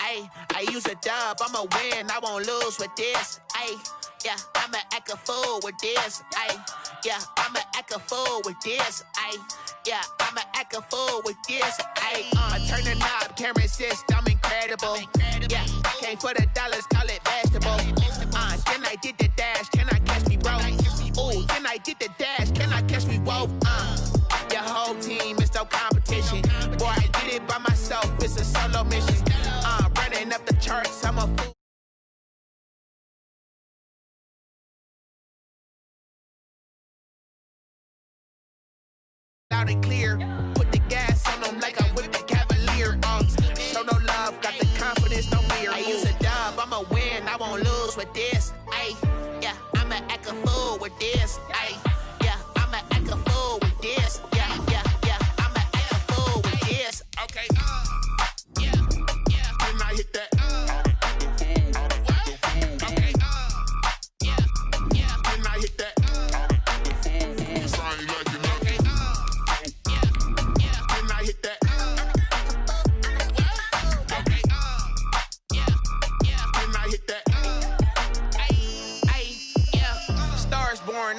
I use a dub, I'ma win, I won't lose with this. Yeah, I'ma act a fool with this. Yeah, I'ma act a fool with this. Yeah, I'ma act a fool with this. I turn the knob, can't resist, I'm incredible. Yeah, came for the dollars, call it vegetable. Then I did the dash, can I catch me, bro? Ooh, then I did the dash, can I catch me, whoa? Your whole team is no competition. Boy, I did it by myself, it's a solo mission. Running up the charts, I'm a fool. Loud and clear, put the gas on them like I'm with the Cavalier. Show no love, got the confidence, no fear. I use a dub, I'ma win, I won't lose with this. Yeah, I'ma act a fool with this. Yeah, I'ma act a fool with this. Yeah, I'ma act a fool with this. Okay, yeah, when I hit that.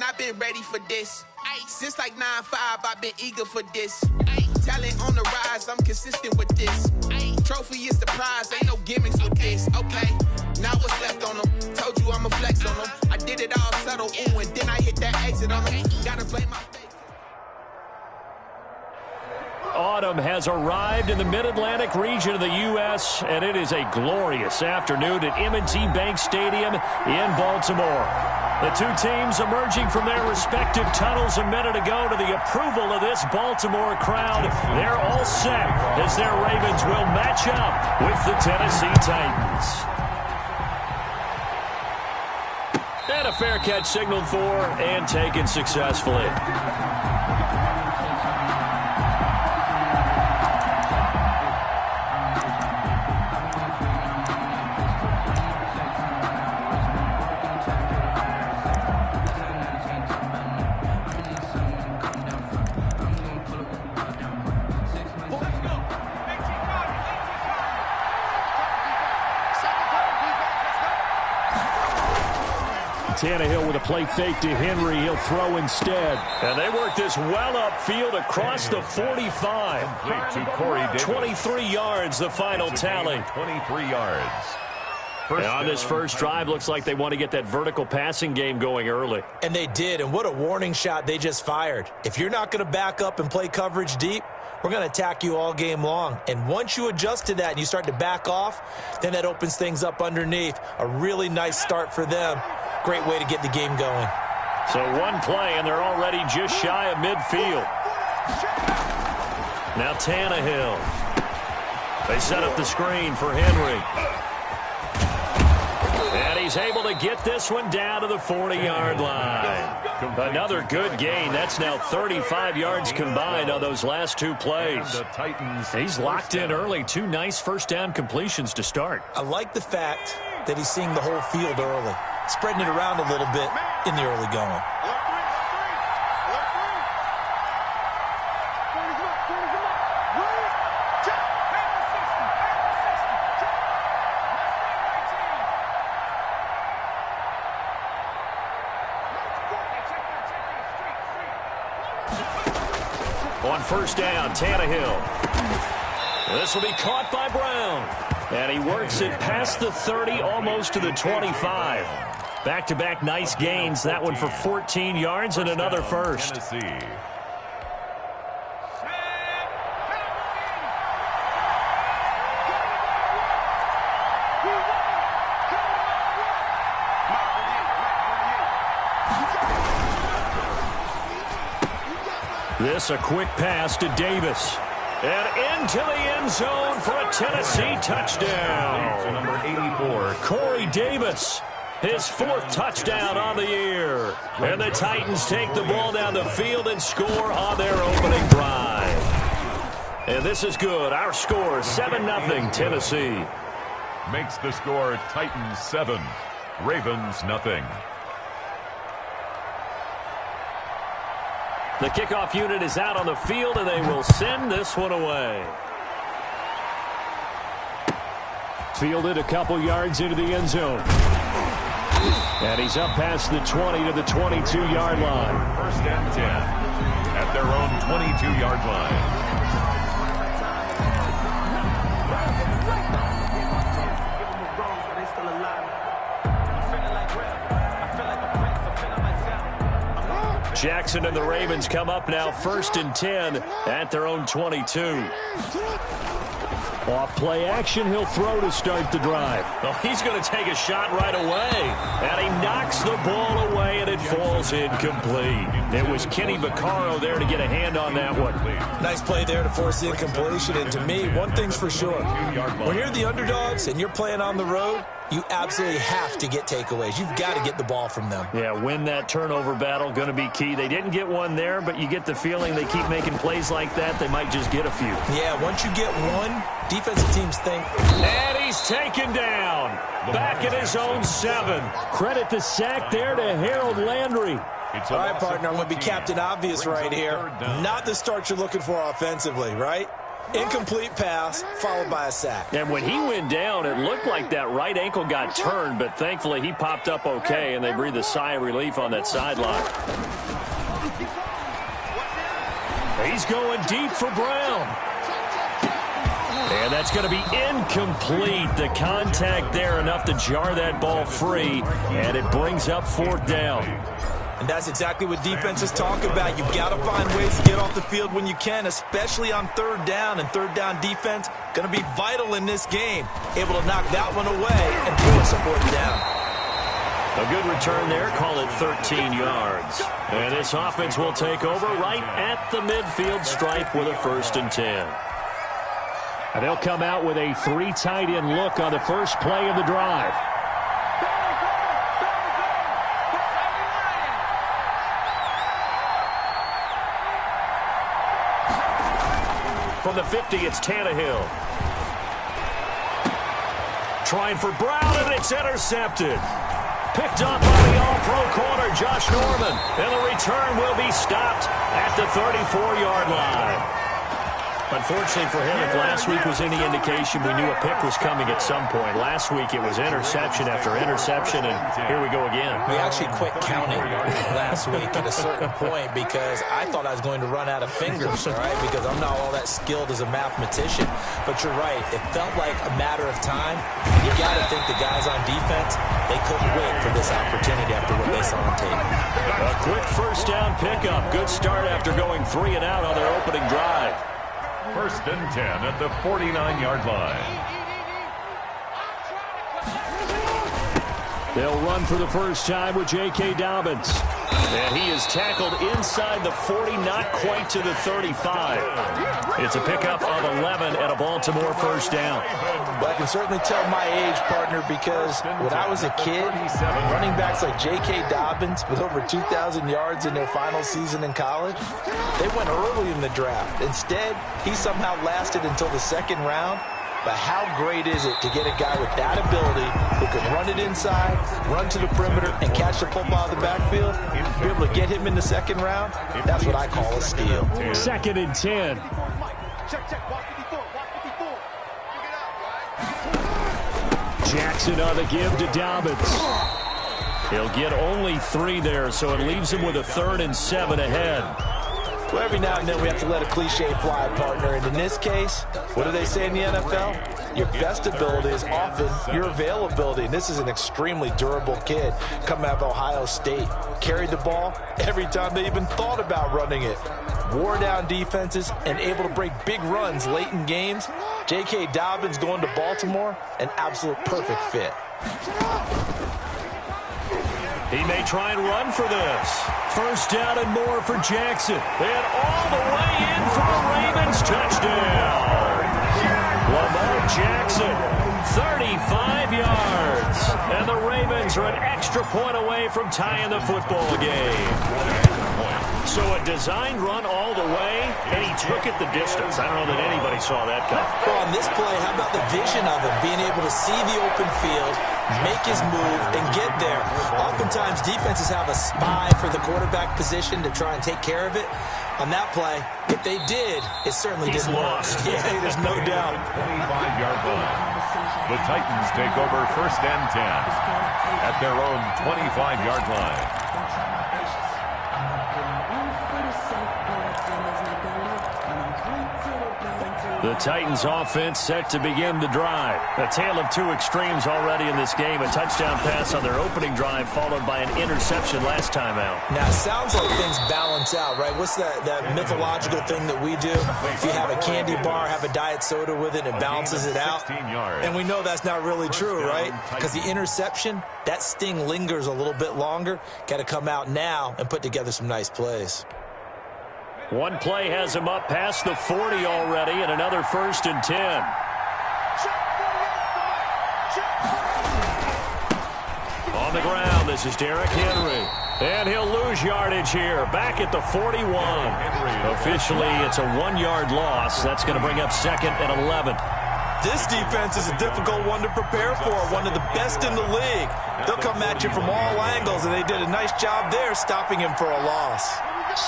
I've been ready for this. Since like 9-5, I've been eager for this. Talent on the rise, I'm consistent with this. Trophy is the prize, ain't no gimmicks with this. Okay, now what's left on them? Told you I'ma flex on them. I did it all subtle, ooh, and then I hit that exit on them. Gotta play my face. Autumn has arrived in the Mid-Atlantic region of the U.S., and it is a glorious afternoon at M&T Bank Stadium in Baltimore. The two teams emerging from their respective tunnels a minute ago to the approval of this Baltimore crowd. They're all set as their Ravens will match up with the Tennessee Titans. And a fair catch signaled for and taken successfully. Tannehill with a play fake to Henry. He'll throw instead. And they work this well upfield across the 45. Complete to Corey Davis. 23 yards, the final tally. 23 yards. And on this first drive, looks like they want to get that vertical passing game going early. And they did, and what a warning shot they just fired. If you're not going to back up and play coverage deep, we're going to attack you all game long. And once you adjust to that and you start to back off, then that opens things up underneath. A really nice start for them. Great way to get the game going. So one play, and they're already just shy of midfield. Now Tannehill. They set up the screen for Henry. And he's able to get this one down to the 40-yard line. Another good gain. That's now 35 yards combined on those last two plays. He's locked in early. Two nice first down completions to start. I like the fact that he's seeing the whole field early, spreading it around a little bit in the early going. On first down, Tannehill. This will be caught by Brown. And he works it past the 30, almost to the 25. Back-to-back nice gains. That one for 14 yards and another first. Tennessee. This a quick pass to Davis. And into the end zone for a Tennessee touchdown. Number 84. Corey Davis, his fourth touchdown on the year. And the Titans take the ball down the field and score on their opening drive. And this is good. Our score, 7-0 Tennessee. Makes the score Titans 7, Ravens nothing. The kickoff unit is out on the field, and they will send this one away. Fielded a couple yards into the end zone. And he's up past the 20 to the 22-yard line. First and 10 at their own 22-yard line. Jackson and the Ravens come up now first and 10 at their own 22. Off play action, he'll throw to start the drive. Well, he's going to take a shot right away. And he knocks the ball away, and it falls incomplete. It was Kenny Vaccaro there to get a hand on that one. Nice play there to force the incompletion. And to me, one thing's for sure. When you're the underdogs and you're playing on the road, you absolutely have to get takeaways. You've got to get the ball from them. Yeah, win that turnover battle, going to be key. They didn't get one there, but you get the feeling they keep making plays like that, they might just get a few. Yeah, once you get one, defensive teams think. And he's taken down. Back at his own 7. Credit the sack there to Harold Landry. All right, partner, I'm going to be Captain Obvious right here. Not the start you're looking for offensively, right? Incomplete pass, followed by a sack. And when he went down, it looked like that right ankle got turned, but thankfully he popped up okay, and they breathed a sigh of relief on that sideline. He's going deep for Brown. And that's going to be incomplete. The contact there enough to jar that ball free, and it brings up 4th down. And that's exactly what defenses talk about. You've got to find ways to get off the field when you can, especially on 3rd down. And 3rd down defense going to be vital in this game. Able to knock that one away and force a 4th down. A good return there. Call it 13 yards. And this offense will take over right at the midfield stripe with a 1st and 10. And they'll come out with a 3 tight end look on the first play of the drive. From the 50, it's Tannehill. Trying for Brown, and it's intercepted. Picked up by the all-pro corner, Josh Norman. And the return will be stopped at the 34-yard line. Unfortunately for him, if last week was any indication, we knew a pick was coming at some point. Last week it was interception after interception, and here we go again. We actually quit counting last week at a certain point because I thought I was going to run out of fingers, all right, because I'm not all that skilled as a mathematician. But you're right. It felt like a matter of time. You got to think the guys on defense, they couldn't wait for this opportunity after what they saw on tape. A quick first down pickup. Good start after going 3 and out on their opening drive. 1st and 10 at the 49-yard line. They'll run for the first time with J.K. Dobbins. And he is tackled inside the 40, not quite to the 35. It's a pickup of 11 and a Baltimore first down. Well, I can certainly tell my age, partner, because when I was a kid, running backs like J.K. Dobbins with over 2,000 yards in their final season in college, they went early in the draft. Instead, he somehow lasted until the 2nd round. But how great is it to get a guy with that ability who can run it inside, run to the perimeter, and catch the football out of the backfield? Be able to get him in the 2nd round? That's what I call a steal. 2nd and 10. Jackson on the give to Dobbins. He'll get only 3 there, so it leaves him with a 3rd and 7 ahead. Well, every now and then we have to let a cliche fly, partner. And in this case, what do they say in the NFL? Your best ability is often your availability. And this is an extremely durable kid coming out of Ohio State. Carried the ball every time they even thought about running it. Wore down defenses and able to break big runs late in games. J.K. Dobbins going to Baltimore, an absolute perfect fit. He may try and run for this. First down and more for Jackson. And all the way in for a Ravens touchdown. Lamar Jackson, 35 yards. And the Ravens are an extra point away from tying the football game. So a designed run all the way, and he took it the distance. I don't know that anybody saw that coming. Well, on this play, how about the vision of him, being able to see the open field, make his move, and get there. Oftentimes, defenses have a spy for the quarterback position to try and take care of it. On that play, if they did, it certainly didn't work. Yeah, there's no doubt. 25-yard line. The Titans take over 1st and 10 at their own 25-yard line. The Titans offense set to begin the drive. A tale of two extremes already in this game. A touchdown pass on their opening drive followed by an interception last time out. Now, it sounds like things balance out, right? What's that mythological thing that we do? If you have a candy bar, have a diet soda with it, it balances it out. And we know that's not really true, right? Because the interception, that sting lingers a little bit longer. Got to come out now and put together some nice plays. One play has him up past the 40 already, and another 1st and 10. On the ground, this is Derrick Henry. And he'll lose yardage here, back at the 41. Officially, it's a 1-yard loss. That's going to bring up 2nd and 11. This defense is a difficult one to prepare for, one of the best in the league. They'll come at you from all angles, and they did a nice job there stopping him for a loss.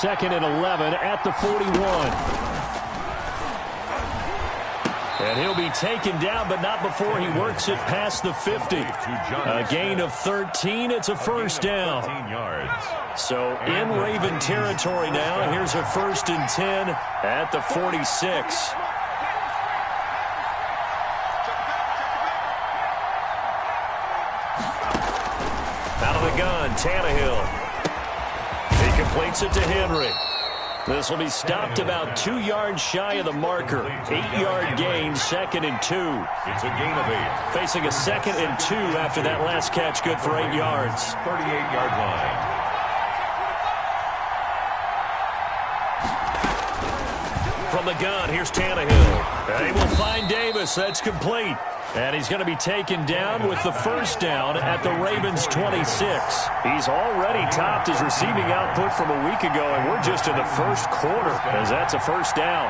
2nd and 11 at the 41. And he'll be taken down, but not before he works it past the 50. A gain of 13. It's a 1st down. So in Raven territory now. Here's a 1st and 10 at the 46. Out of the gun, Tannehill. He completes it to Henry. This will be stopped about 2 yards shy of the marker. 8-yard gain, 2nd and 2. It's a gain of 8. Facing a 2nd and 2 after that last catch, good for 8 yards. 38-yard line. From the gun, here's Tannehill. And he will find Davis. That's complete. And he's going to be taken down with the 1st down at the Ravens' 26. He's already topped his receiving output from a week ago, and we're just in the 1st quarter as that's a 1st down.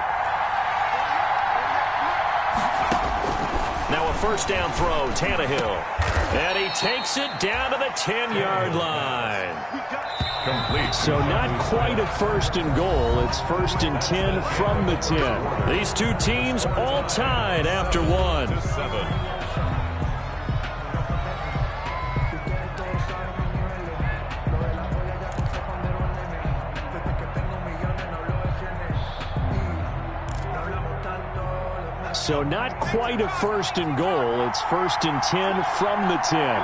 Now a 1st down throw, Tannehill. And he takes it down to the 10-yard line. Complete. So not quite a 1st and goal. It's 1st and 10 from the 10. These two teams all tied after one. So not quite a 1st and goal. It's 1st and 10 from the 10.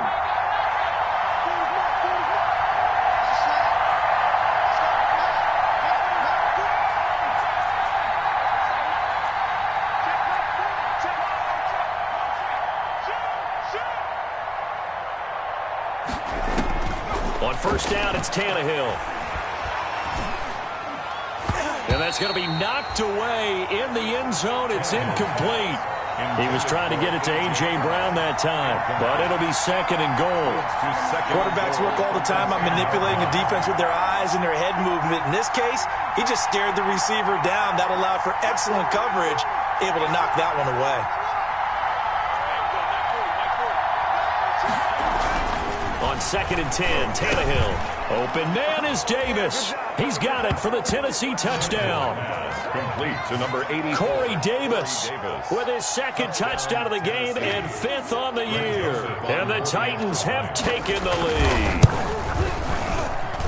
On 1st down, it's Tannehill. And that's going to be knocked away in the end zone. It's incomplete. He was trying to get it to A.J. Brown that time, but it'll be 2nd and goal. Quarterbacks work all the time on manipulating a defense with their eyes and their head movement. In this case, he just stared the receiver down. That allowed for excellent coverage, able to knock that one away. On 2nd and 10, Tannehill. Open man is Davis. He's got it for the Tennessee touchdown. Complete to number 80. Corey Davis with his 2nd touchdown of the game and 5th on the year. And the Titans have taken the lead.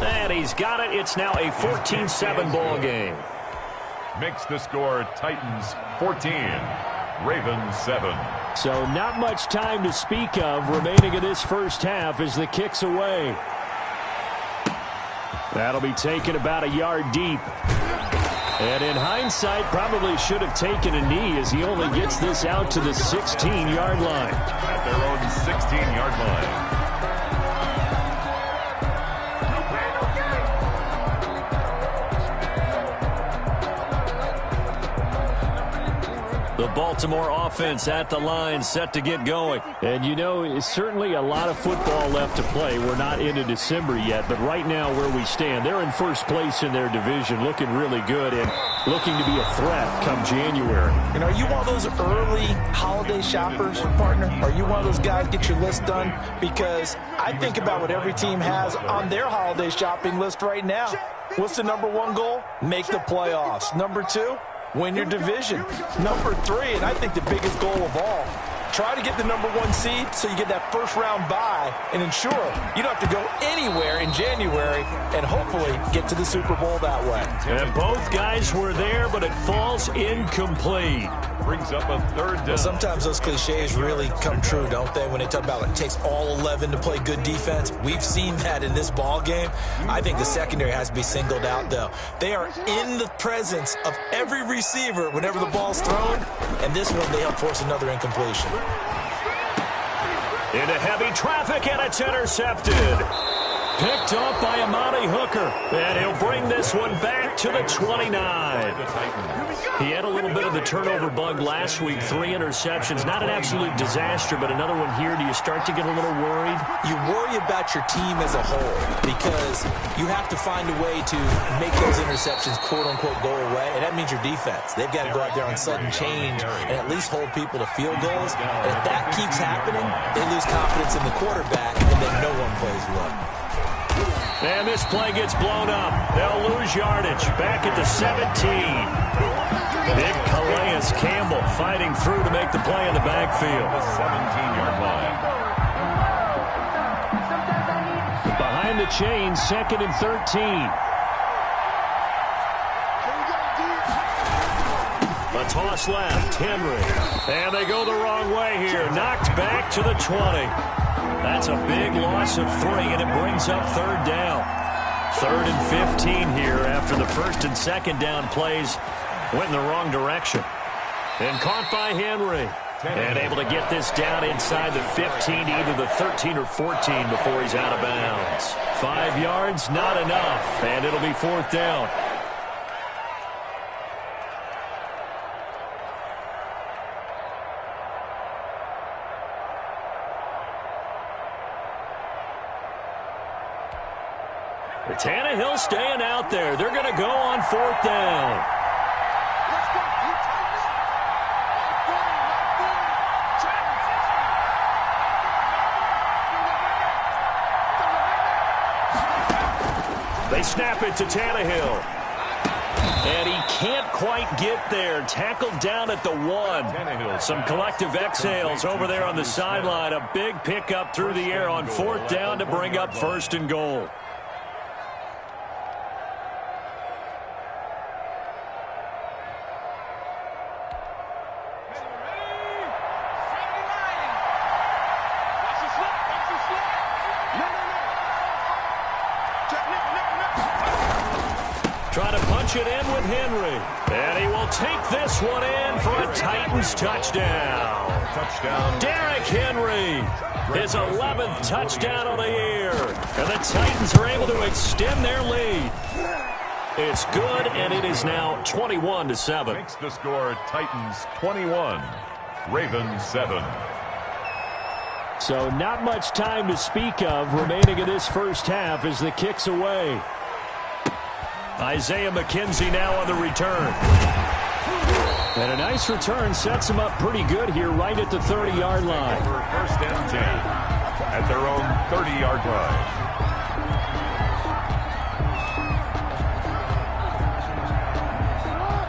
And he's got it. It's now a 14-7 ball game. Makes the score Titans 14, Ravens 7. So not much time to speak of remaining in this 1st half as the kick's away. That'll be taken about a yard deep. And in hindsight, probably should have taken a knee as he only gets this out to the 16-yard line. At their own 16-yard line. The Baltimore offense at the line, set to get going. And, you know, it's certainly a lot of football left to play. We're not into December yet, but right now where we stand, they're in 1st place in their division, looking really good and looking to be a threat come January. And are you one of those early holiday shoppers, partner? Are you one of those guys get your list done? Because I think about what every team has on their holiday shopping list right now. What's the #1 goal? Make the playoffs. #2? Win your division. #3, and I think the biggest goal of all, try to get the #1 seed so you get that first-round bye and ensure you don't have to go anywhere in January and hopefully get to the Super Bowl that way. And both guys were there, but it falls incomplete. Brings up a third down. Well, sometimes those cliches really come true, don't they? When they talk about it takes all 11 to play good defense. We've seen that in this ball game. I think the secondary has to be singled out, though. They are in the presence of every receiver whenever the ball's thrown, and this one they help force another incompletion. Into heavy traffic, and it's intercepted. Picked off by Amani Hooker, and he'll bring this one back to the 29. He had a little bit of the turnover bug last week, 3 interceptions. Not an absolute disaster, but another one here. Do you start to get a little worried? You worry about your team as a whole because you have to find a way to make those interceptions, quote-unquote, go away, and that means your defense. They've got to go out there on sudden change and at least hold people to field goals. And if that keeps happening, they lose confidence in the quarterback, and then no one plays well. And this play gets blown up. They'll lose yardage. Back at the 17. Big Calais Campbell fighting through to make the play in the backfield. The 17-yard line. Behind the chain, 2nd and 13. A toss left, Henry. And they go the wrong way here. Knocked back to the 20. That's a big loss of 3, and it brings up 3rd down. 3rd and 15 here after the 1st and 2nd down plays went in the wrong direction. And caught by Henry. And able to get this down inside the 15 to either the 13 or 14 before he's out of bounds. 5 yards, not enough, and it'll be 4th down. Tannehill staying out there. They're going to go on 4th down. They snap it to Tannehill. And he can't quite get there. Tackled down at the 1. Some collective exhales over there on the sideline. A big pickup through the air on 4th down to bring up 1st and goal. Trying to punch it in with Henry. And he will take this one in for a Titans touchdown. Derrick Henry, his 11th touchdown of the year. And the Titans are able to extend their lead. It's good, and it is now 21-7. Makes the score Titans 21, Ravens 7. So not much time to speak of remaining in this first half as the kick's away. Isaiah McKenzie now on the return. And a nice return sets him up pretty good here right at the 30-yard line. 1st and 10 at their own 30-yard line.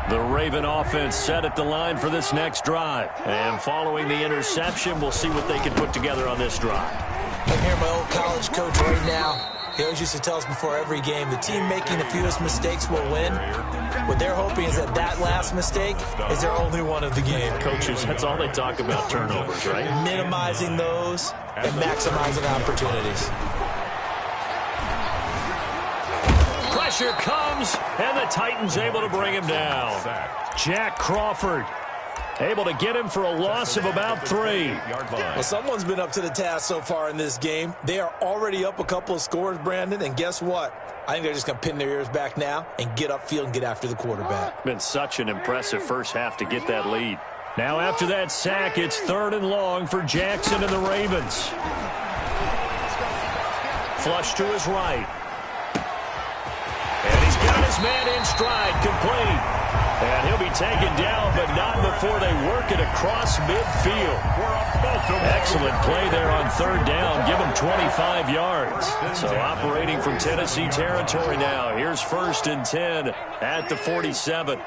The Raven offense set at the line for this next drive. And following the interception, we'll see what they can put together on this drive. I'm here, my old college coach right now. He always used to tell us before every game, the team making the fewest mistakes will win. What they're hoping is that that last mistake is their only one of the game. Coaches, that's all they talk about, turnovers, right? Minimizing those and maximizing opportunities. Pressure comes, and the Titans able to bring him down. Jack Crawford able to get him for a loss of about 3. Well, someone's been up to the task so far in this game. They are already up a couple of scores, Brandon, and guess what? I think they're just going to pin their ears back now and get upfield and get after the quarterback. Been such an impressive first half to get that lead. Now after that sack, it's 3rd and long for Jackson and the Ravens. Flush to his right. And he's got his man in stride, complete. And he'll be taken down, but not before they work it across midfield. Excellent play there on 3rd down. Give him 25 yards. So operating from Tennessee territory now. Here's 1st and 10 at the 47.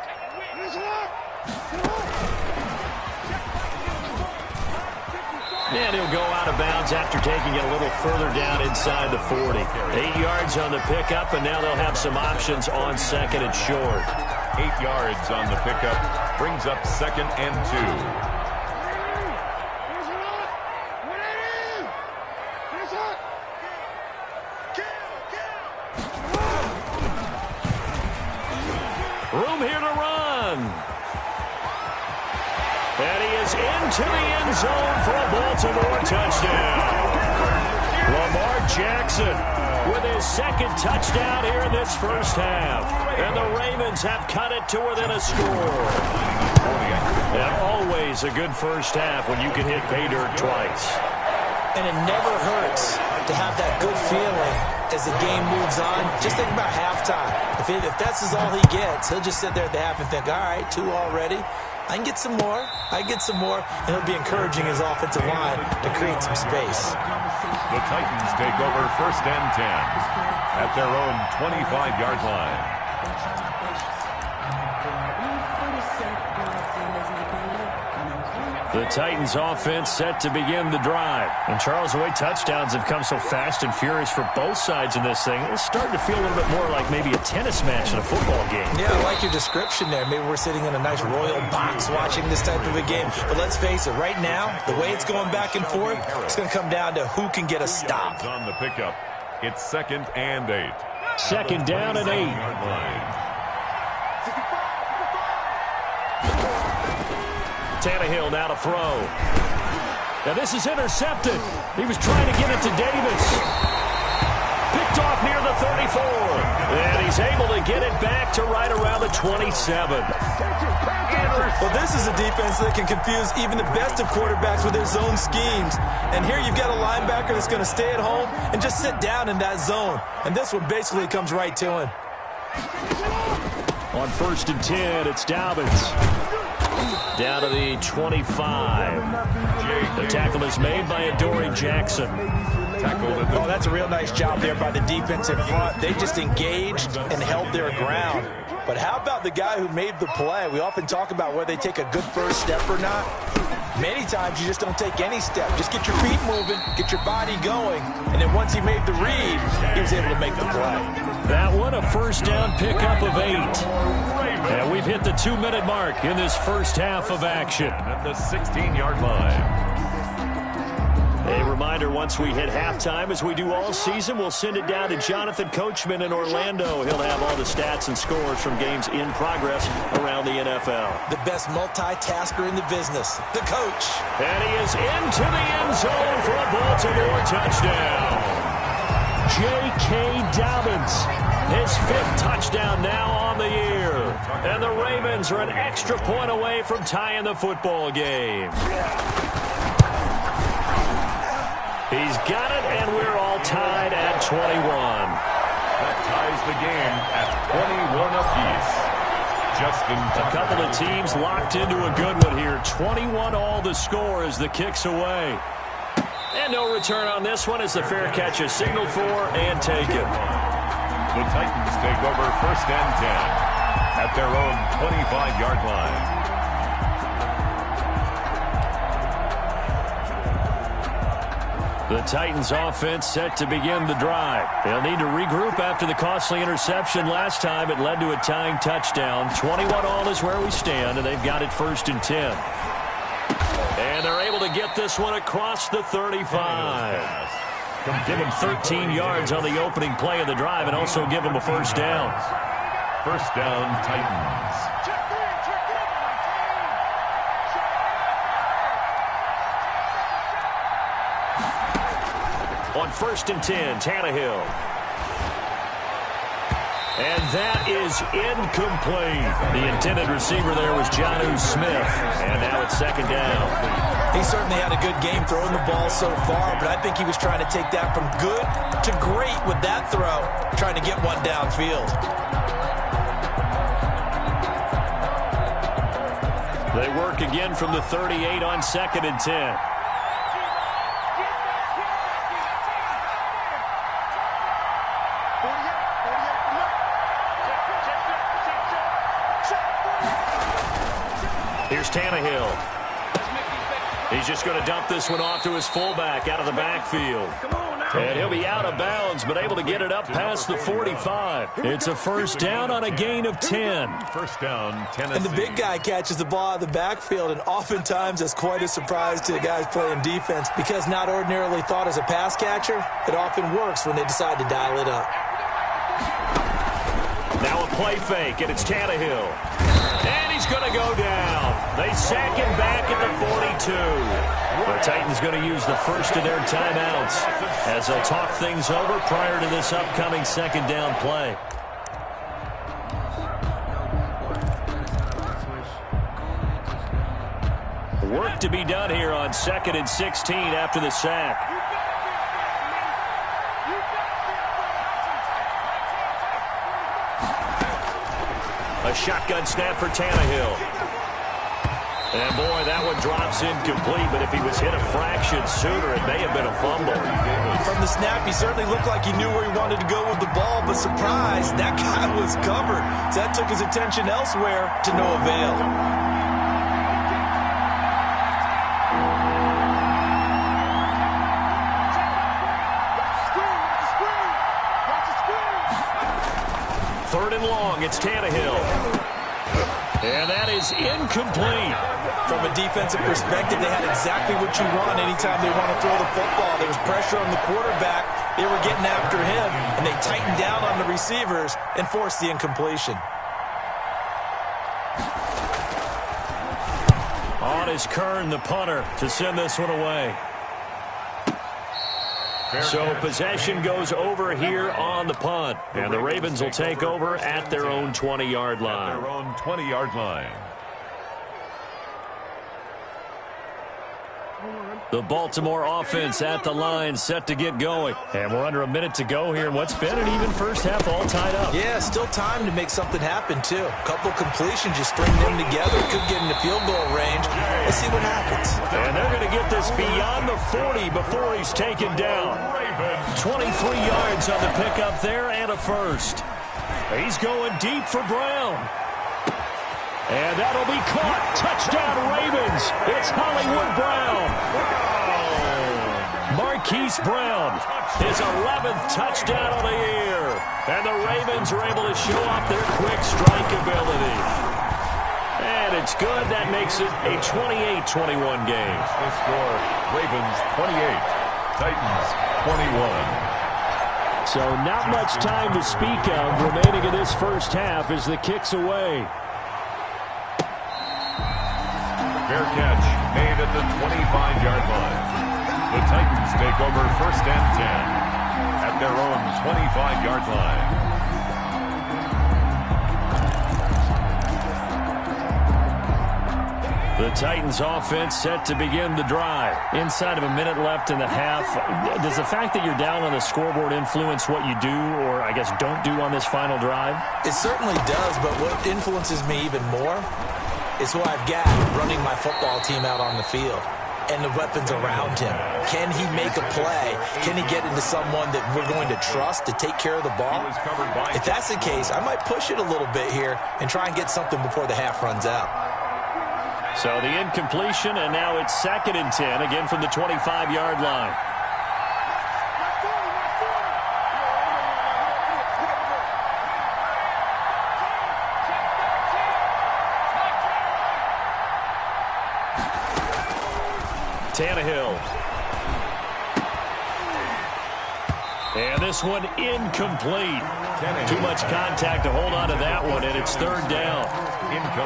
And he'll go out of bounds after taking it a little further down inside the 40. 8 yards on the pickup, and now they'll have some options on second and short. 8 yards on the pickup. Brings up 2nd and 2. Room here to run. And he is into the end zone for a Baltimore touchdown. Lamar Jackson with his second touchdown here in this first half. And the Ravens have cut it to within a score. And always a good first half when you can hit pay dirt twice. And it never hurts to have that good feeling as the game moves on. Just think about halftime. If that's all he gets, he'll just sit there at the half and think, all right, 2 already. I can get some more. I can get some more. And he'll be encouraging his offensive line to create some space. The Titans take over 1st and 10 at their own 25-yard line. The Titans offense set to begin the drive. And Charles, the way touchdowns have come so fast and furious for both sides in this thing, it's starting to feel a little bit more like maybe a tennis match in a football game. Yeah, I like your description there. Maybe we're sitting in a nice royal box watching this type of a game. But let's face it, right now, the way it's going back and forth, it's going to come down to who can get a stop. On the pickup, it's 2nd and 8. 2nd down and 8. Tannehill now to throw. Now this is intercepted. He was trying to get it to Davis. Picked off near the 34. And he's able to get it back to right around the 27. Well, this is a defense that can confuse even the best of quarterbacks with their zone schemes. And here you've got a linebacker that's going to stay at home and just sit down in that zone. And this one basically comes right to him. On 1st and 10, it's Dobbins. Down to the 25. The tackle is made by Adoree Jackson. Oh, that's a real nice job there by the defensive front. They just engaged and held their ground. But how about the guy who made the play? We often talk about whether they take a good first step or not. Many times you just don't take any step. Just get your feet moving, get your body going, and then once he made the read, he was able to make the play. That one, a first down pickup of 8. And we've hit the 2-minute mark in this first half of action. At the 16-yard line. A reminder, once we hit halftime, as we do all season, we'll send it down to Jonathan Coachman in Orlando. He'll have all the stats and scores from games in progress around the NFL. The best multitasker in the business, the coach. And he is into the end zone for a Baltimore touchdown. J.K. Dobbins, his 5th touchdown now on the year. And the Ravens are an extra point away from tying the football game. He's got it, and we're all tied at 21. That ties the game at 21 apiece. Just in time. A couple of teams locked into a good one here. 21 all the score as the kick's away. And no return on this one as the fair catch is signaled for and taken. The Titans take over 1st and 10 at their own 25-yard line. The Titans offense set to begin the drive. They'll need to regroup after the costly interception last time. It led to a tying touchdown. 21 all is where we stand, and they've got it 1st and 10. And they're able to get this one across the 35. Give them 13 yards on the opening play of the drive and also give them a first down. First down, Titans. On 1st and 10, Tannehill. And that is incomplete. The intended receiver there was Jonnu Smith. And now it's 2nd down. He certainly had a good game throwing the ball so far, but I think he was trying to take that from good to great with that throw, trying to get one downfield. They work again from the 38 on 2nd and 10. Here's Tannehill. He's just going to dump this one off to his fullback out of the backfield. And he'll be out of bounds, but able to get it up past the 45. It's a first down on a gain of 10. First down, Tennessee. And the big guy catches the ball out of the backfield, and oftentimes that's quite a surprise to the guys playing defense because not ordinarily thought as a pass catcher, it often works when they decide to dial it up. Now a play fake, and it's Tannehill. And he's going to go down. They sack him back at the 42. The Titans going to use the first of their timeouts as they'll talk things over prior to this upcoming second down play. Work to be done here on 2nd and 16 after the sack. A shotgun snap for Tannehill. And, boy, that one drops incomplete, but if he was hit a fraction sooner, it may have been a fumble. From the snap, he certainly looked like he knew where he wanted to go with the ball, but surprise, that guy was covered. So that took his attention elsewhere to no avail. Third and long, it's Tannehill. And that is incomplete. From a defensive perspective, they had exactly what you want anytime they want to throw the football. There was pressure on the quarterback. They were getting after him, and they tightened down on the receivers and forced the incompletion. On is Kern, the punter, to send this one away. So possession goes over here on the punt. And the Ravens will take over at their own 20-yard line. At their own 20-yard line. The Baltimore offense at the line, set to get going. And we're under a minute to go here in what's been an even first half, all tied up. Yeah, still time to make something happen, too. A couple completions, just string them together. Could get into field goal range. Let's see what happens. And they're going to get this beyond the 40 before he's taken down. 23 yards on the pickup there and a first. He's going deep for Brown. And that'll be caught. Touchdown, Ravens. It's Hollywood Brown. Marquise Brown, his 11th touchdown of the year. And the Ravens are able to show off their quick strike ability. And it's good. That makes it a 28-21 game. The score, Ravens 28, Titans 21. So not much time to speak of remaining in this first half as the kick's away. Fair catch made at the 25-yard line. The Titans take over first and 10 at their own 25-yard line. The Titans offense set to begin the drive. Inside of a minute left in the half, does the fact that you're down on the scoreboard influence what you do or, I guess, don't do on this final drive? It certainly does, but what influences me even more is who I've got running my football team out on the field and the weapons around him. Can he make a play? Can he get into someone that we're going to trust to take care of the ball? If that's the case, I might push it a little bit here and try and get something before the half runs out. So the incompletion, and now it's 2nd and 10, again from the 25-yard line. Tannehill. And this one incomplete. Too much contact to hold on to that one, and it's 3rd down.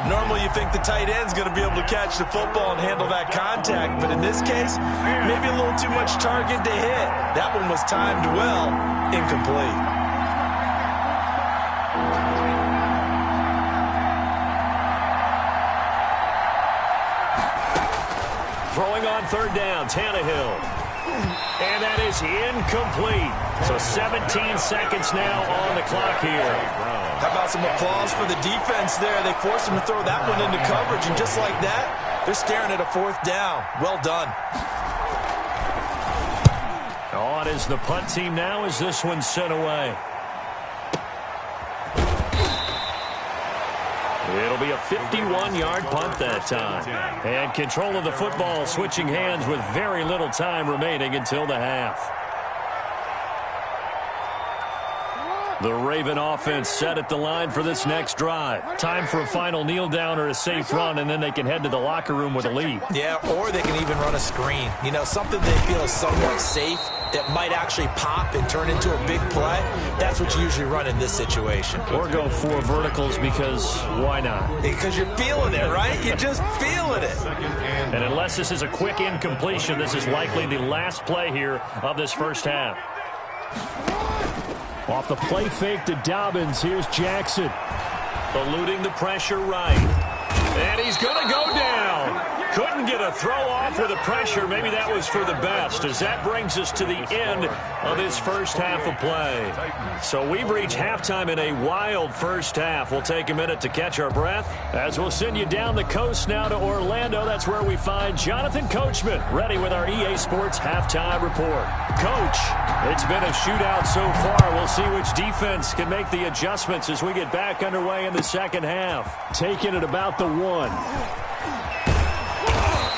Normally you think the tight end's going to be able to catch the football and handle that contact, but in this case, maybe a little too much target to hit. That one was timed well, incomplete. Throwing on 3rd down, Tannehill. And that is incomplete. So 17 seconds now on the clock here. How about some applause for the defense there? They forced him to throw that one into coverage, and just like that, they're staring at a 4th down. Well done. On is the punt team now as this one's sent away. It'll be a 51-yard punt that time. And control of the football switching hands with very little time remaining until the half. The Raven offense set at the line for this next drive. Time for a final kneel down or a safe run, and then they can head to the locker room with a lead. Yeah, or they can even run a screen. You know, something they feel is somewhat safe that might actually pop and turn into a big play. That's what you usually run in this situation. Or go 4 verticals because why not? Because you're feeling it, right? You're just feeling it. And unless this is a quick incompletion, this is likely the last play here of this first half. Off the play fake to Dobbins, here's Jackson. Eluding the pressure right. And he's going to go down. Couldn't get a throw off with the pressure. Maybe that was for the best, as that brings us to the end of this first half of play. So we've reached halftime in a wild first half. We'll take a minute to catch our breath as we'll send you down the coast now to Orlando. That's where we find Jonathan Coachman, ready with our EA Sports halftime report. Coach, it's been a shootout so far. We'll see which defense can make the adjustments as we get back underway in the second half. Taking it about the 1.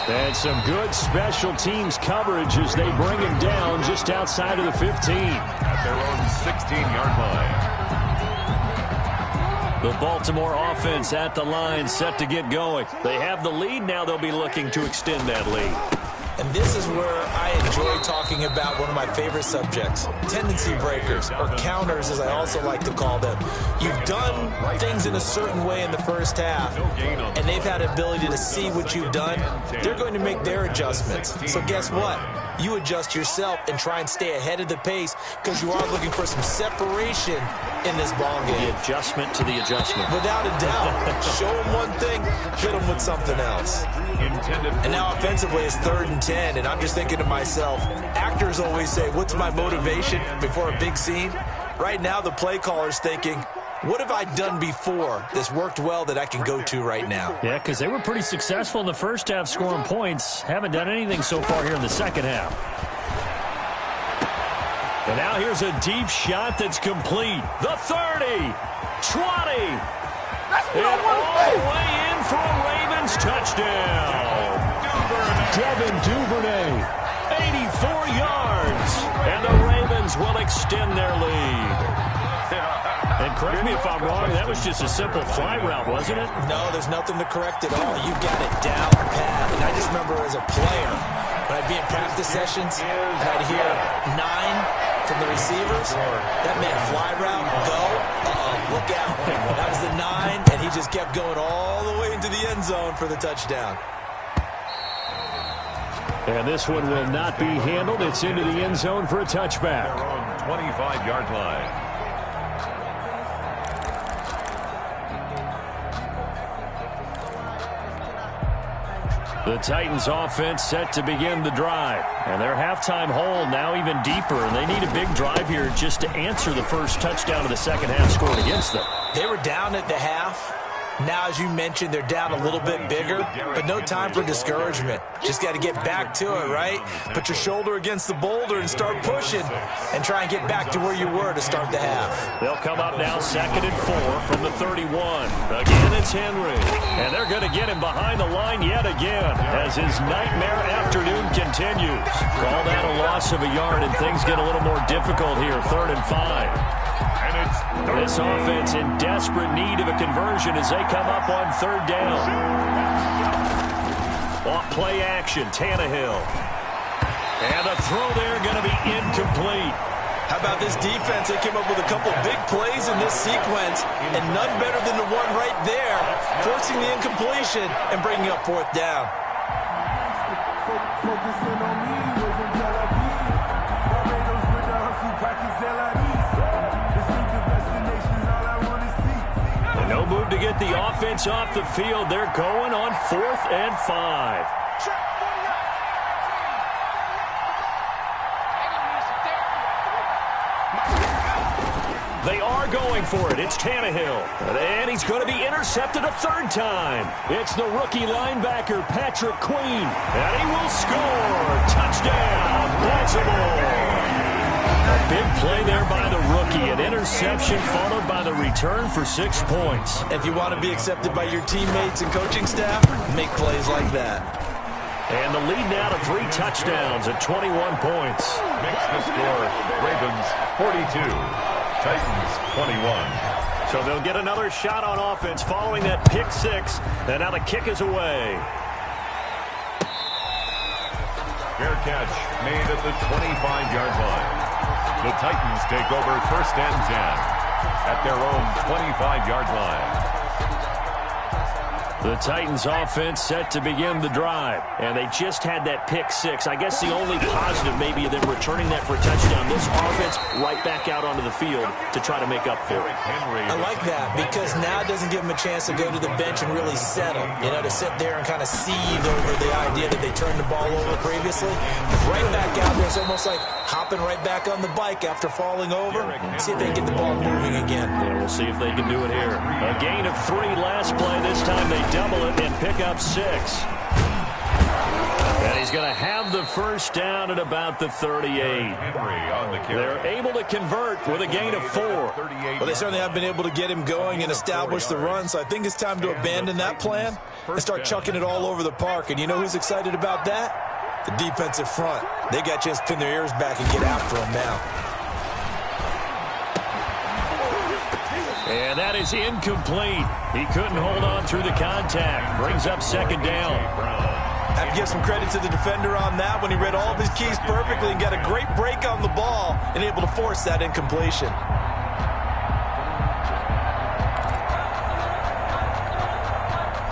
And some good special teams coverage as they bring him down just outside of the 15. At their own 16-yard line. The Baltimore offense at the line, set to get going. They have the lead. Now they'll be looking to extend that lead. And this is where I enjoy talking about one of my favorite subjects, tendency breakers, or counters as I also like to call them. You've done things in a certain way in the first half, and they've had the ability to see what you've done. They're going to make their adjustments. So guess what? You adjust yourself and try and stay ahead of the pace because you are looking for some separation in this ball game. The adjustment to the adjustment. Without a doubt. Show them one thing, hit them with something else. And now offensively it's 3rd and 10, and I'm just thinking to myself, actors always say, what's my motivation before a big scene? Right now the play caller's thinking, what have I done before that's worked well that I can go to right now? Yeah, because they were pretty successful in the first half scoring points. Haven't done anything so far here in the second half. And now here's a deep shot that's complete. The 30, 20, and all the way in for a Ravens touchdown. Devin Duvernay, 84 yards. And the Ravens will extend their lead. And correct me if I'm wrong, that was just a simple fly route, wasn't it? No, there's nothing to correct at all. You got it down pat. And I just remember as a player, when I'd be in practice sessions, and I'd hear 9 from the receivers, that meant fly route, go, look out. That was the 9, and he just kept going all the way into the end zone for the touchdown. And this one will not be handled. It's into the end zone for a touchback. Their own 25-yard line. The Titans offense set to begin the drive. And their halftime hole now even deeper. And they need a big drive here just to answer the first touchdown of the second half scored against them. They were down at the half. Now, as you mentioned, they're down a little bit bigger, but no time for discouragement. Just got to get back to it, right? Put your shoulder against the boulder and start pushing and try and get back to where you were to start the half. They'll come up now 2nd and 4 from the 31. Again, it's Henry. And they're going to get him behind the line yet again as his nightmare afternoon continues. Call that a loss of a yard, and things get a little more difficult here, 3rd and 5. This offense in desperate need of a conversion as they come up on 3rd down. Off play action, Tannehill. And the throw there going to be incomplete. How about this defense? They came up with a couple big plays in this sequence, and none better than the one right there, forcing the incompletion and bringing up 4th down. No move to get the offense off the field. They're going on 4th and 5. They are going for it. It's Tannehill. And he's going to be intercepted a 3rd time. It's the rookie linebacker, Patrick Queen. And he will score. Touchdown, Baltimore. A big play there by the rookie. An interception followed by the return for 6 points. If you want to be accepted by your teammates and coaching staff, make plays like that. And the lead now to 3 touchdowns at 21 points. Makes the score Ravens 42, Titans 21. So they'll get another shot on offense following that pick 6. And now the kick is away. Fair catch made at the 25-yard line. The Titans take over 1st and 10 at their own 25-yard line. The Titans offense set to begin the drive, and they just had that pick 6. I guess the only positive maybe of them returning that for a touchdown. This offense right back out onto the field to try to make up for it. I like that because now it doesn't give them a chance to go to the bench and really settle. You know, to sit there and kind of seethe over the idea that they turned the ball over previously. Right back out there, it's almost like hopping right back on the bike after falling over. See if they can get the ball moving again. Yeah, we'll see if they can do it here. A gain of 3 last play. This time they double it and pick up 6. And he's going to have the first down at about the 38. They're able to convert with a gain of 4. Well, they certainly have been able to get him going and establish the run, so I think it's time to abandon that plan and start chucking it all over the park. And you know who's excited about that? The defensive front. They got a chance to pin their ears back and get after him now. And that is incomplete. He couldn't hold on through the contact. Brings up 2nd down. I have to give some credit to the defender on that when he read all of his keys perfectly and got a great break on the ball and able to force that incompletion.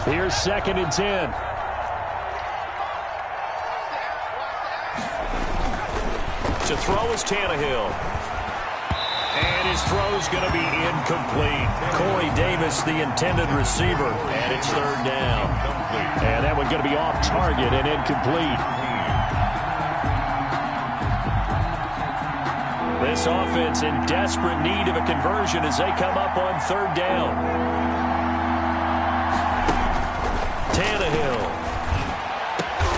Here's 2nd and 10. To throw is Tannehill. And his throw is going to be incomplete. Corey Davis, the intended receiver, and it's 3rd down. And that one's going to be off target and incomplete. This offense in desperate need of a conversion as they come up on 3rd down. Tannehill.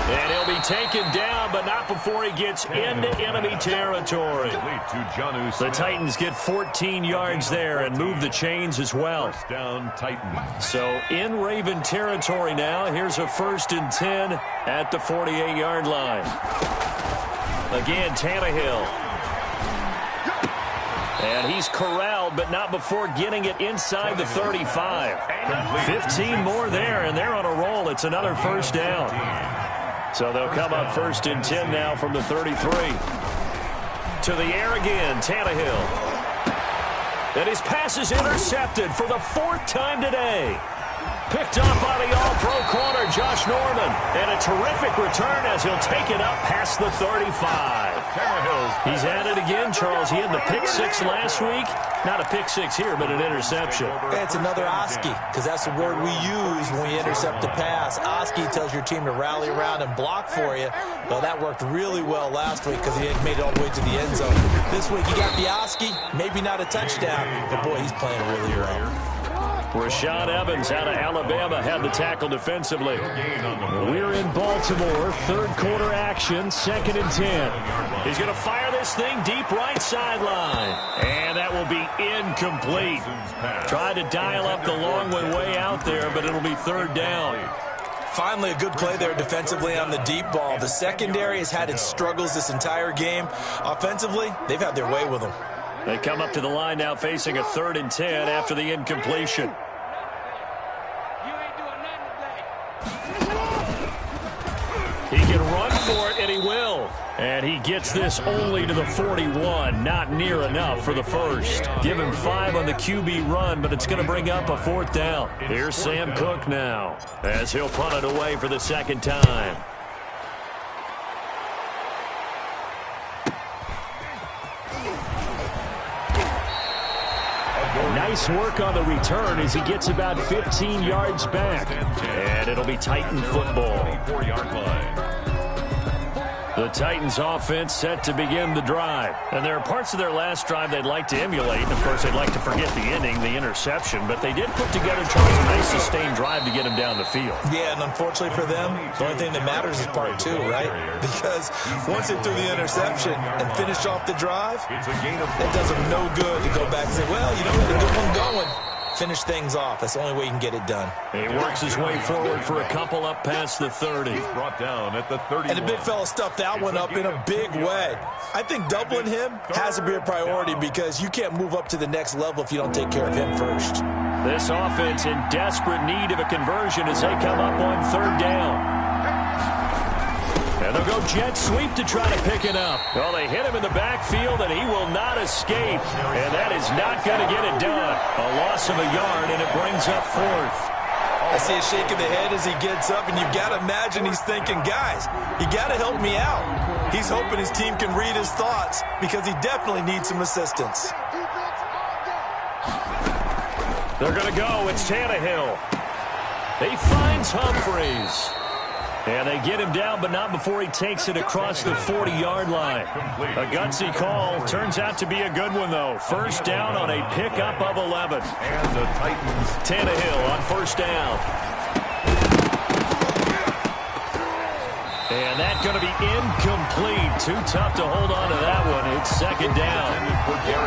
And he'll be taken down, but not before he gets into enemy territory. The Titans get 14 yards there and move the chains as well. First down, Titans. So in Raven territory now. Here's a 1st and 10 at the 48-yard line. Again, Tannehill. And he's corralled, but not before getting it inside the 35. 15 more there, and they're on a roll. It's another 1st down. So they'll come up 1st and 10 now from the 33. To the air again, Tannehill. And his pass is intercepted for the 4th time today. Picked up by the all-pro corner, Josh Norman. And a terrific return as he'll take it up past the 35. He's at it again, Charles. He had the pick 6 last week. Not a pick 6 here, but an interception. It's another Oski, because that's the word we use when we intercept a pass. Oski tells your team to rally around and block for you. Well, that worked really well last week because he made it all the way to the end zone. This week, you got the Oski, maybe not a touchdown, but boy, he's playing really well. Rashaan Evans out of Alabama had the tackle defensively. We're in Baltimore. 3rd quarter action. 2nd and 10. He's going to fire this thing deep right sideline. And that will be incomplete. Tried to dial up the long one way out there, but it'll be 3rd down. Finally, a good play there defensively on the deep ball. The secondary has had its struggles this entire game. Offensively, they've had their way with them. They come up to the line now facing a 3rd and 10 after the incompletion. He can run for it, and he will. And he gets this only to the 41. Not near enough for the 1st. Give him 5 on the QB run, but it's going to bring up a 4th down. Here's Sam Cook now as he'll punt it away for the 2nd time. Nice work on the return as he gets about 15 yards back. And it'll be Titan football. The Titans offense set to begin the drive. And there are parts of their last drive they'd like to emulate. And, of course, they'd like to forget the ending, the interception. But they did put together, Charles, a nice sustained drive to get them down the field. Yeah, and unfortunately for them, the only thing that matters is part two, right? Because once they threw the interception and finished off the drive, it does them no good to go back and say, well, you know, we had a good one going. Finish things off. That's the only way you can get it done. He works his way forward for a couple up past the 30. He's brought down at the 30. And the big fella stuffed that one up in a big way. I think doubling him has to be a priority because you can't move up to the next level if you don't take care of him first. This offense in desperate need of a conversion as they come up on third down. And they'll go jet sweep to try to pick it up. Well, they hit him in the backfield, and he will not escape. And that is not going to get it done. A loss of a yard, and it brings up fourth. I see a shake of the head as he gets up, and you've got to imagine he's thinking, guys, you got to help me out. He's hoping his team can read his thoughts because he definitely needs some assistance. They're going to go. It's Tannehill. He finds Humphries. And they get him down, but not before he takes it across the 40-yard line. A gutsy call. Turns out to be a good one, though. First down on a pickup of 11. And the Titans. Tannehill on first down. And that's going to be incomplete. Too tough to hold on to that one. It's second down.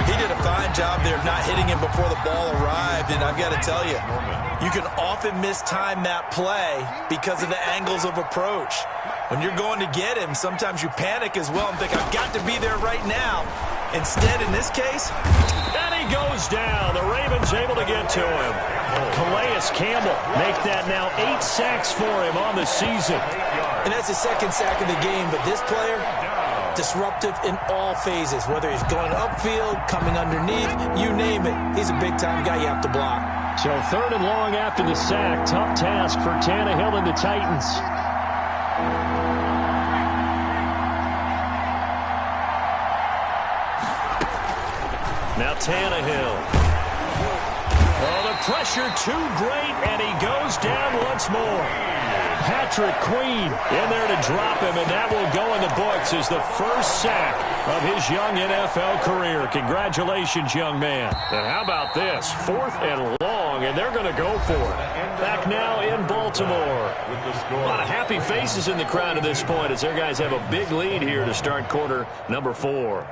He did a fine job there of not hitting him before the ball arrived, and I've got to tell you, you can often mistime that play because of the angles of approach. When you're going to get him, sometimes you panic as well and think, I've got to be there right now. Instead, in this case, and he goes down. The Ravens able to get to him. Calais Campbell make that now 8 sacks for him on the season. And that's his second sack of the game, but this player, disruptive in all phases, whether he's going upfield, coming underneath, you name it. He's a big-time guy you have to block. So third and long after the sack. Tough task for Tannehill and the Titans. Now Tannehill. Oh, the pressure too great, and he goes down once more. Patrick Queen in there to drop him, and that will go in the books as the first sack of his young NFL career. Congratulations, young man. And how about this? Fourth and long, and they're going to go for it. Back now in Baltimore. A lot of happy faces in the crowd at this point as their guys have a big lead here to start quarter number 4.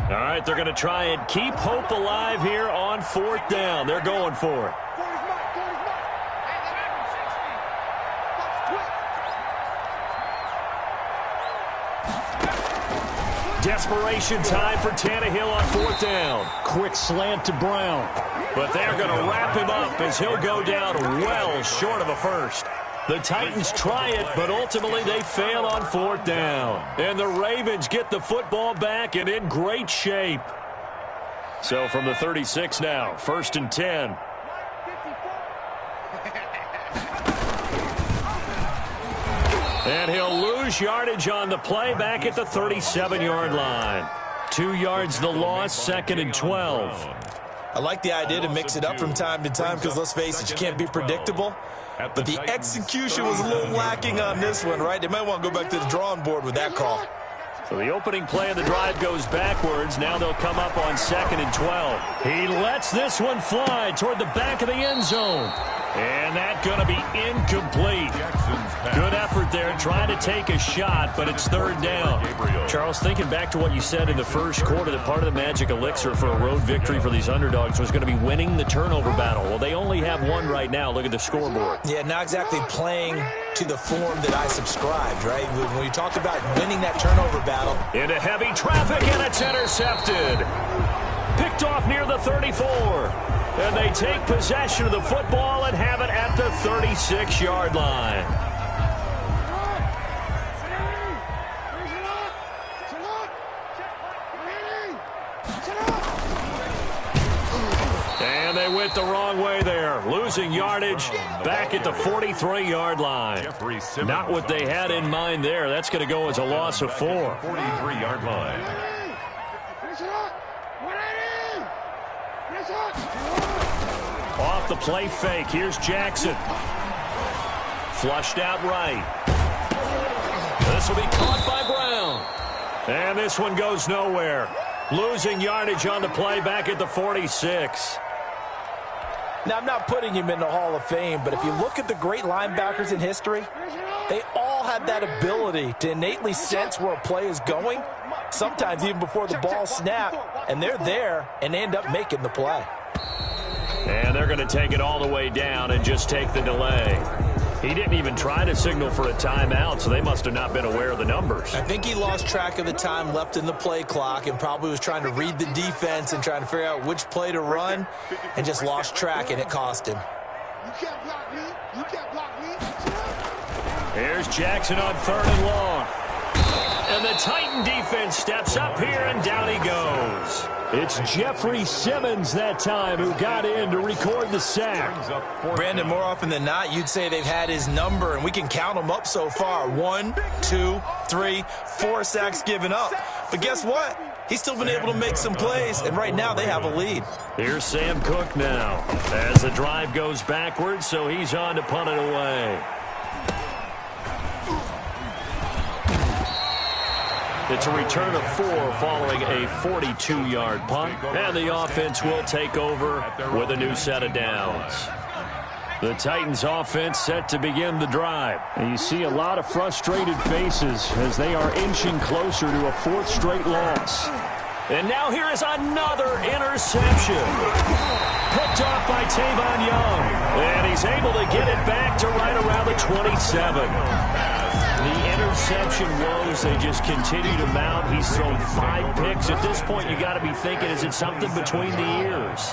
All right, they're going to try and keep hope alive here on fourth down. They're going for it. Desperation time for Tannehill on fourth down. Quick slant to Brown. But they're going to wrap him up as he'll go down well short of a first. The Titans try it, but ultimately they fail on fourth down. And the Ravens get the football back and in great shape. So from the 36 now, first and 10. And he'll lose yardage on the play back at the 37-yard line. 2 yards the loss, second and 12. I like the idea to mix it up from time to time because, let's face it, you can't be predictable. But the execution was a little lacking on this one, right? They might want to go back to the drawing board with that call. So the opening play of the drive goes backwards. Now they'll come up on second and 12. He lets this one fly toward the back of the end zone. And that's going to be incomplete. Good effort there trying to take a shot, but it's third down. Charles, thinking back to what you said in the first quarter, that part of the magic elixir for a road victory for these underdogs was going to be winning the turnover battle. Well, they only have one right now. Look at the scoreboard. Yeah, not exactly playing to the form that I subscribed, right? When you talk about winning that turnover battle. Into heavy traffic, and it's intercepted. Picked off near the 34. And they take possession of the football and have it at the 36-yard line. And they went the wrong way there, losing yardage back at the 43-yard line. Not what they had in mind there. That's going to go as a loss of 4. 43-yard line. the play fake. Here's Jackson. Flushed out right. This will be caught by Brown. And this one goes nowhere. Losing yardage on the play back at the 46. Now, I'm not putting him in the Hall of Fame, but if you look at the great linebackers in history, they all had that ability to innately sense where a play is going, sometimes even before the ball snapped, and they're there, and they end up making the play. And they're going to take it all the way down and just take the delay. He didn't even try to signal for a timeout, so they must have not been aware of the numbers. I think he lost track of the time left in the play clock and probably was trying to read the defense and trying to figure out which play to run and just lost track, and it cost him. You can't block me. You can't block me. Here's Jackson on 3rd and long. And the Titan defense steps up here, and down he goes. It's Jeffrey Simmons that time who got in to record the sack. Brandon, more often than not, you'd say they've had his number, and we can count them up so far. 1, 2, 3, 4 sacks given up. But guess what? He's still been able to make some plays, and right now they have a lead. Here's Sam Cook now as the drive goes backwards, so he's on to punt it away. It's a return of 4 following a 42-yard punt, and the offense will take over with a new set of downs. The Titans offense set to begin the drive. And you see a lot of frustrated faces as they are inching closer to a 4th straight loss. And now here is another interception. Picked off by Tavon Young. And he's able to get it back to right around the 27. The interception woes, they just continue to mount. He's thrown 5 picks. At this point, you got to be thinking, is it something between the ears?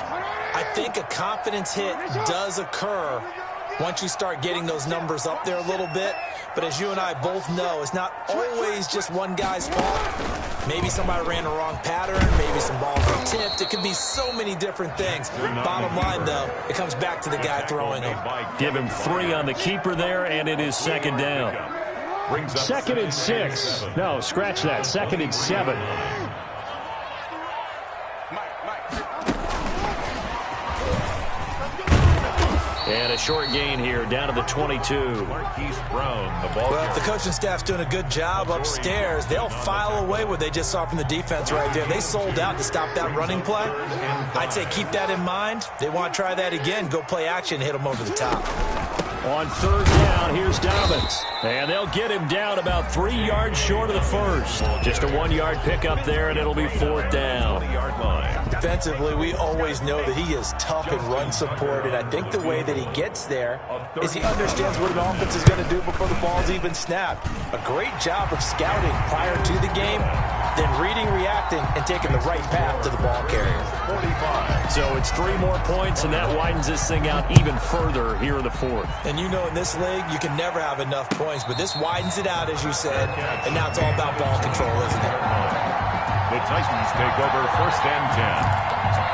I think a confidence hit does occur once you start getting those numbers up there a little bit. But as you and I both know, it's not always just one guy's fault. Maybe somebody ran the wrong pattern. Maybe some balls were tipped. It could be so many different things. Bottom line, though, it comes back to the guy throwing them. Give him 3 on the keeper there, and it is 2nd down. 2nd and 6. No, scratch that. 2nd and 7. And a short gain here, down to the 22. Marquise Brown, the ball. Well, if the coaching staff's doing a good job upstairs, they'll file away what they just saw from the defense right there. They sold out to stop that running play. I'd say keep that in mind. They want to try that again. Go play action, hit them over the top. On 3rd down, here's Dobbins. And they'll get him down about 3 yards short of the first. Just a 1-yard pickup there, and it'll be 4th down. Defensively, we always know that he is tough and run support, and I think the way that he gets there is he understands what an offense is going to do before the ball's even snapped. A great job of scouting prior to the game, then reading, reacting, and taking the right path to the ball carrier. 45. So it's 3 more points, and that widens this thing out even further here in the 4th. And you know in this league, you can never have enough points, but this widens it out, as you said, and now it's all about ball control, isn't it? The Titans take over 1st and 10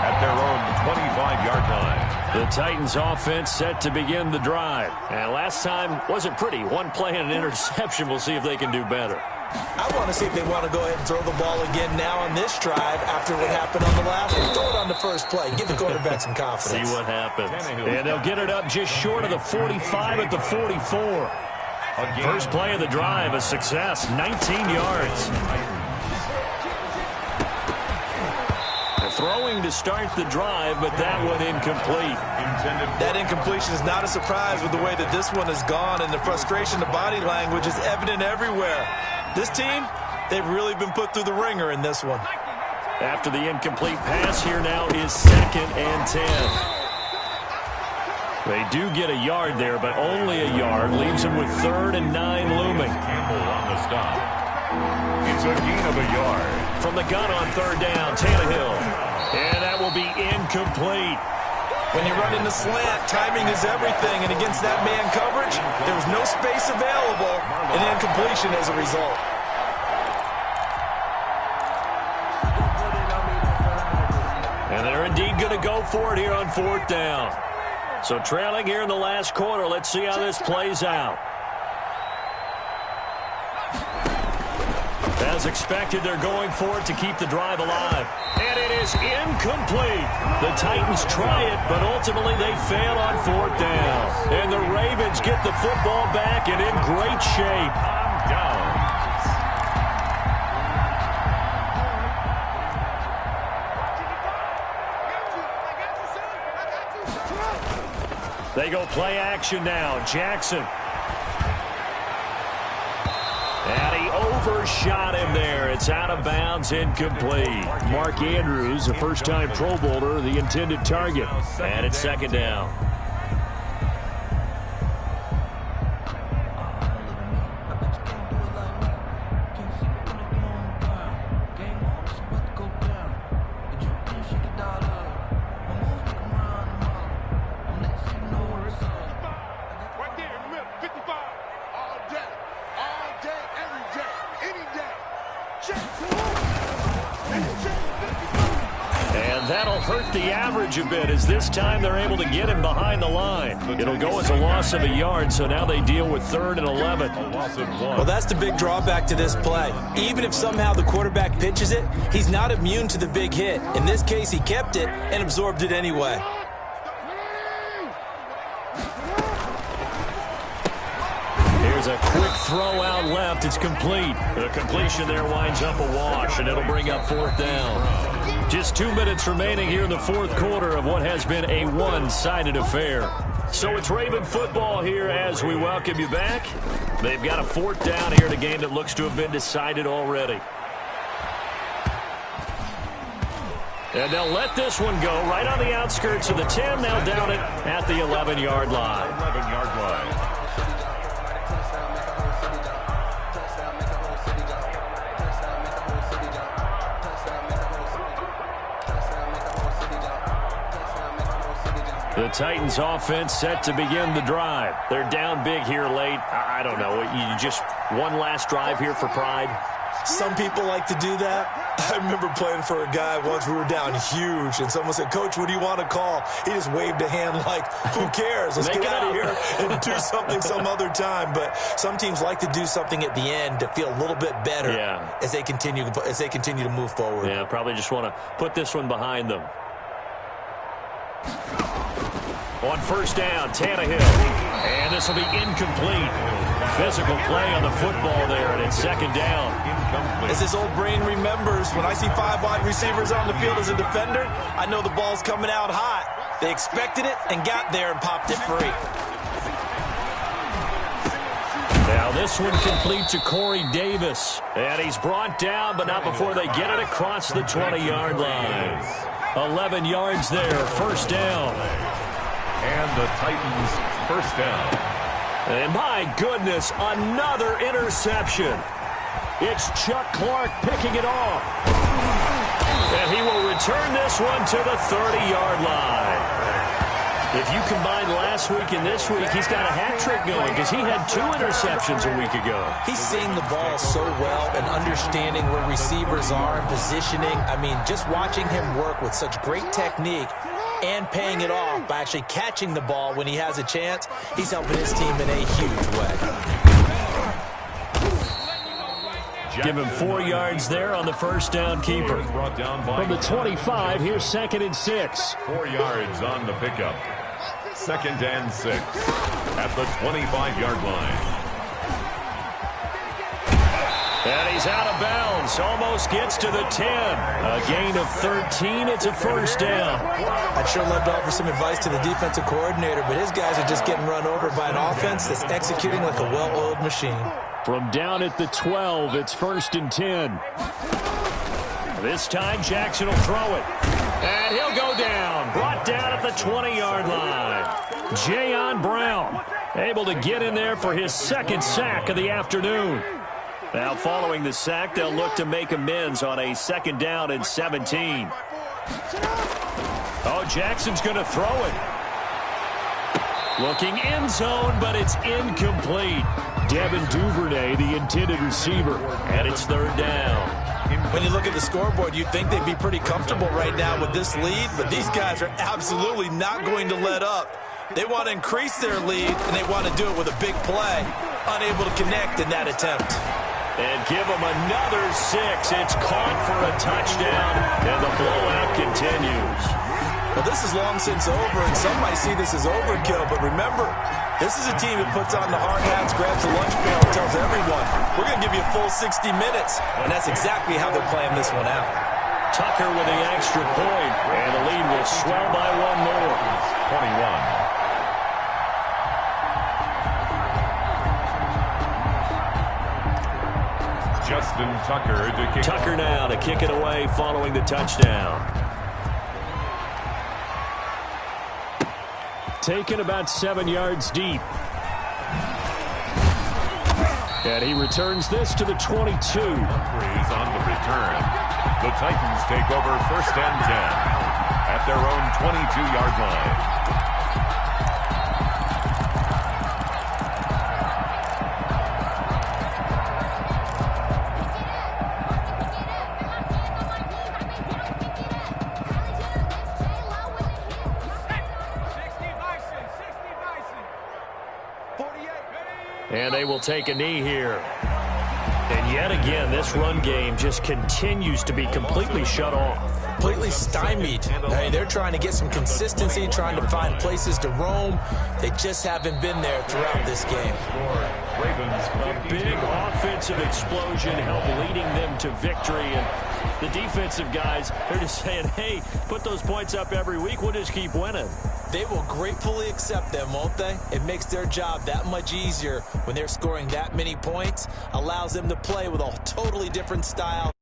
at their own 25-yard line. The Titans offense set to begin the drive. And last time wasn't pretty. 1 play and an interception. We'll see if they can do better. I want to see if they want to go ahead and throw the ball again now on this drive after what happened on the last one. Throw it on the first play. Give the quarterback some confidence. See what happens. And they'll get it up just short of the 45 at the 44. First play of the drive, a success, 19 yards. Throwing to start the drive, but that one incomplete. That incompletion is not a surprise with the way that this one has gone, and the frustration, the body language is evident everywhere. This team, they've really been put through the ringer in this one. After the incomplete pass, here now is 2nd and 10. They do get a yard there, but only a yard. Leaves them with 3rd and 9 looming. Campbell on the stop. It's a gain of a yard. From the gun on 3rd down, Tannehill. And that will be incomplete. When you run in the slant, timing is everything, and against that man coverage, there was no space available, and incompletion as a result. And they're indeed going to go for it here on 4th down. So trailing here in the last quarter, let's see how this plays out. As expected, they're going for it to keep the drive alive. And it is incomplete. The Titans try it, but ultimately they fail on 4th down. And the Ravens get the football back and in great shape. Down. They go play action now. Jackson. And he overshot him there. It's out of bounds, incomplete. Mark Andrews, a first-time Pro Bowler, the intended target. And it's 2nd down. And that'll hurt the average a bit, as this time they're able to get him behind the line. It'll go as a loss of a yard, so now they deal with 3rd and 11. Well, that's the big drawback to this play. Even if somehow the quarterback pitches it, he's not immune to the big hit. In this case, he kept it and absorbed it anyway. Here's a quick throw out left. It's complete. The completion there winds up a wash, and it'll bring up 4th down. Just 2 minutes remaining here in the 4th quarter of what has been a one-sided affair. So it's Raven football here as we welcome you back. They've got a 4th down here in a game that looks to have been decided already. And they'll let this one go right on the outskirts of the 10. They'll down it at the 11-yard line. 11-yard line. The Titans offense set to begin the drive. They're down big here late. I don't know. You just one last drive here for pride? Some people like to do that. I remember playing for a guy once. We were down huge, and someone said, "Coach, what do you want to call?" He just waved a hand like, "Who cares? Let's get out of here and do something some other time." But some teams like to do something at the end to feel a little bit better as they continue to move forward. Yeah, probably just want to put this one behind them. On 1st down, Tannehill. And this will be incomplete. Physical play on the football there, and it's 2nd down. Incomplete. As his old brain remembers, when I see 5 wide receivers on the field as a defender, I know the ball's coming out hot. They expected it and got there and popped it free. Now this one complete to Corey Davis. And he's brought down, but not before they get it across the 20-yard line. 11 yards there, 1st down. And the Titans 1st down. And my goodness, another interception. It's Chuck Clark picking it off. And he will return this one to the 30-yard line. If you combine last week and this week, he's got a hat trick going because he had 2 interceptions a week ago. He's seeing the ball so well and understanding where receivers are and positioning. I mean, just watching him work with such great technique and paying it off by actually catching the ball when he has a chance, he's helping his team in a huge way. Give him 4 yards there on the 1st down keeper. From the 25, here's 2nd and 6. 4 yards on the pickup. 2nd and 6 at the 25-yard line. And he's out of bounds. Almost gets to the 10. A gain of 13. It's a 1st down. I'd sure love to offer some advice to the defensive coordinator, but his guys are just getting run over by an offense that's executing like a well-oiled machine. From down at the 12, it's 1st and 10. This time, Jackson will throw it. And he'll go down. Brought down at the 20-yard line. Jayon Brown able to get in there for his 2nd sack of the afternoon. Now, following the sack, they'll look to make amends on a 2nd down and 17. Oh, Jackson's going to throw it. Looking end zone, but it's incomplete. Devin Duvernay, the intended receiver. And it's 3rd down. When you look at the scoreboard, you'd think they'd be pretty comfortable right now with this lead, but these guys are absolutely not going to let up. They want to increase their lead, and they want to do it with a big play. Unable to connect in that attempt. And give them another 6. It's caught for a touchdown, and the blowout continues. Well, this is long since over, and some might see this as overkill, but remember, this is a team that puts on the hard hats, grabs the lunch pail, and tells everyone, we're going to give you a full 60 minutes, and that's exactly how they're playing this one out. Tucker with the extra point, and the lead will swell by one more. 21. Justin Tucker to kick. Tucker now to kick it away following the touchdown. Taken about 7 yards deep. And he returns this to the 22. Humphreys on the return. The Titans take over 1st and 10 at their own 22-yard line. And they will take a knee here. And yet again, this run game just continues to be completely shut off. Completely stymied. Hey, they're trying to get some consistency, trying to find places to roam. They just haven't been there throughout this game. A big offensive explosion helped leading them to victory. And the defensive guys, they're just saying, hey, put those points up every week. We'll just keep winning. They will gratefully accept them, won't they? It makes their job that much easier when they're scoring that many points. Allows them to play with a totally different style.